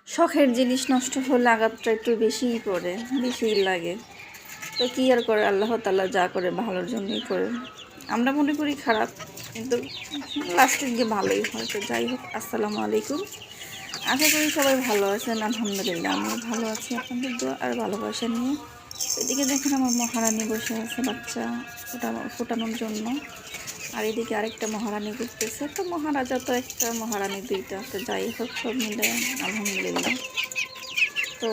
শখের জিনিস নষ্ট হলে আঘাতটা একটু বেশিই পড়ে, বেশিই লাগে। তো কী আর করে, আল্লাহ তাআলা যা করে ভালোর জন্যই করে। আমরা মনে করি খারাপ, কিন্তু লাস্টের গিয়ে ভালোই হয়। তো যাই হোক, আসসালামু আলাইকুম। আশা করি সবাই ভালো আছেন। আলহামদুলিল্লাহ আমিও ভালো আছি আপনাদের দোয়া আর ভালোবাসা নিয়ে। এদিকে দেখেন আমার মহারানী বসে আছে বাচ্চা ফোটানোর জন্য, আর এদিকে আরেকটা মহারানী ঘুরতেছে। তো মহারাজা তো একটা, মহারানী দুইটা। তো যাই হোক, সব মিলে আলহামদুলিল্লাহ। তো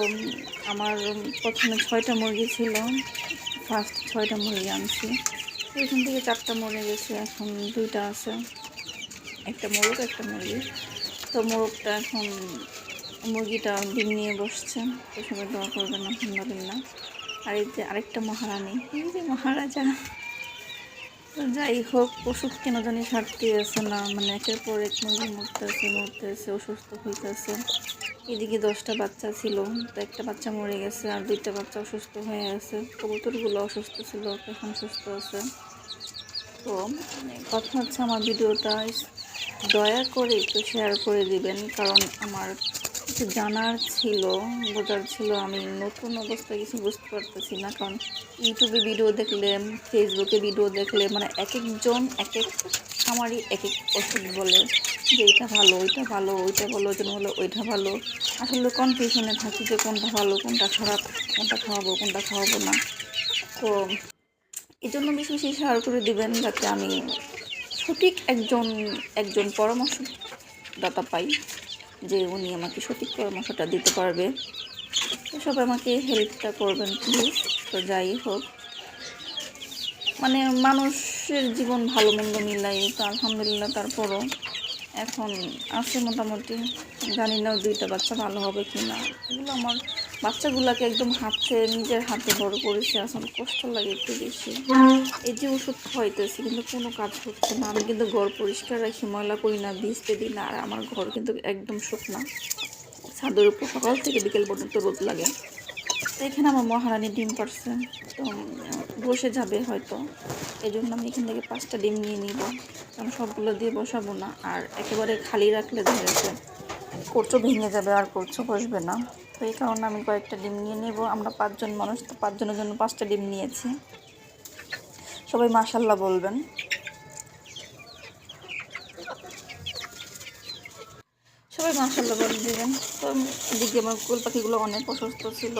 আমার প্রথমে 6টা মুরগি ছিল, ফার্স্ট 6টা মুরগি আনছি। তো এখান থেকে 4টা মরে গেছে, এখন 2টা আছে, একটা মোরগ একটা মুরগি। তো মোরগটা এখন, মুরগিটা ডিম নিয়ে বসছে। তো সবাই দোয়া করবেন আলহামদুলিল্লাহ। আর এই যে আরেকটা মহারানী, এই যে মহারাজা। তো যাই হোক, ওষুধ কেন জানি ছাড়তে আছে না, মানে একের পর এক মুরগি মরতেছে, অসুস্থ হইতেছে। এদিকে 10টা বাচ্চা ছিল, তো একটা বাচ্চা মরে গেছে, আর 2টা বাচ্চা অসুস্থ হয়ে আছে। কবুতরগুলো অসুস্থ ছিল, এখন সুস্থ আছে। তো কথা হচ্ছে, আমার ভিডিওটা দয়া করে একটু শেয়ার করে দিবেন, কারণ আমার কিছু জানার ছিল, বোঝার ছিল। আমি নতুন অবস্থায় কিছু বুঝতে পারতেছি না, কারণ ইউটিউবে ভিডিও দেখলে, ফেসবুকে ভিডিও দেখলে, মানে এক একজন এক এক খামারি এক এক ওষুধ বলে যে এটা ভালো, ওইটা ভালো, ওইটা ভালো, ওজন হলো ওইটা ভালো। আসলে কনফিউশনে থাকি যে কোনটা ভালো, কোনটা খারাপ, কোনটা খাওয়াবো, কোনটা খাওয়াবো না। তো এই জন্য বেশি বেশি শেয়ার করে দিবেন, যাতে আমি সঠিক একজন পরামর্শদাতা পাই, যে উনি আমাকে সঠিক পরামর্শটা দিতে পারবে। তো সবাই আমাকে হেল্পটা করবেন প্লিজ। তো যাই হোক, মানে মানুষের জীবন ভালো মন্দ মিলাই, তো আলহামদুলিল্লাহ তারপরও এখন আছে মোটামুটি। জানি না 2টা বাচ্চা ভালো হবে কি না। এগুলো আমার বাচ্চাগুলোকে একদম নিজের হাতে বড় করেছে, আসলে কষ্ট লাগে একটু বেশি। এই যে ওষুধ খাওয়াইতেছি, কিন্তু কোনো কাজ হচ্ছে না। আমি কিন্তু ঘর পরিষ্কার রাখি, ময়লা করি না, ভিজতে দিই না। আর আমার ঘর কিন্তু একদম শুকনা, ছাদের উপর সকাল থেকে বিকেল পর্যন্ত রোদ লাগে। তো এখানে আমার মহারানী ডিম পারছে, তো বসে যাবে হয়তো। এই জন্য আমি এখান থেকে 5টা ডিম নিয়ে নিব, কারণ সবগুলো দিয়ে বসাবো না। আর একেবারে খালি রাখলে দেখা যাচ্ছে কোচো ভেঙে যাবে, আর কোচো বসবে না। তো এই কারণে আমি কয়েকটা ডিম নিয়ে নেব। আমরা 5 জন মানুষ, তো 5 জনের জন্য 5টা ডিম নিয়েছি। সবাই মাশাল্লাহ বলবেন। সবাই মাশাল্লাহ বলে দিবেন। তো এদিকে আমার কুল পাখিগুলো অনেক অসুস্থ ছিল,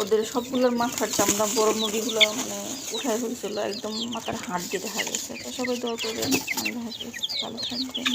ওদের সবগুলোর মাথার চামড়া, বড় মুরগিগুলো মানে উঠায় ফেলছিল, একদম মাথার হাড় দিয়ে দেখা গেছে। তো সবাই দোয়া করবেন, আল্লাহ হাফেজ, ভালো থাকবেন।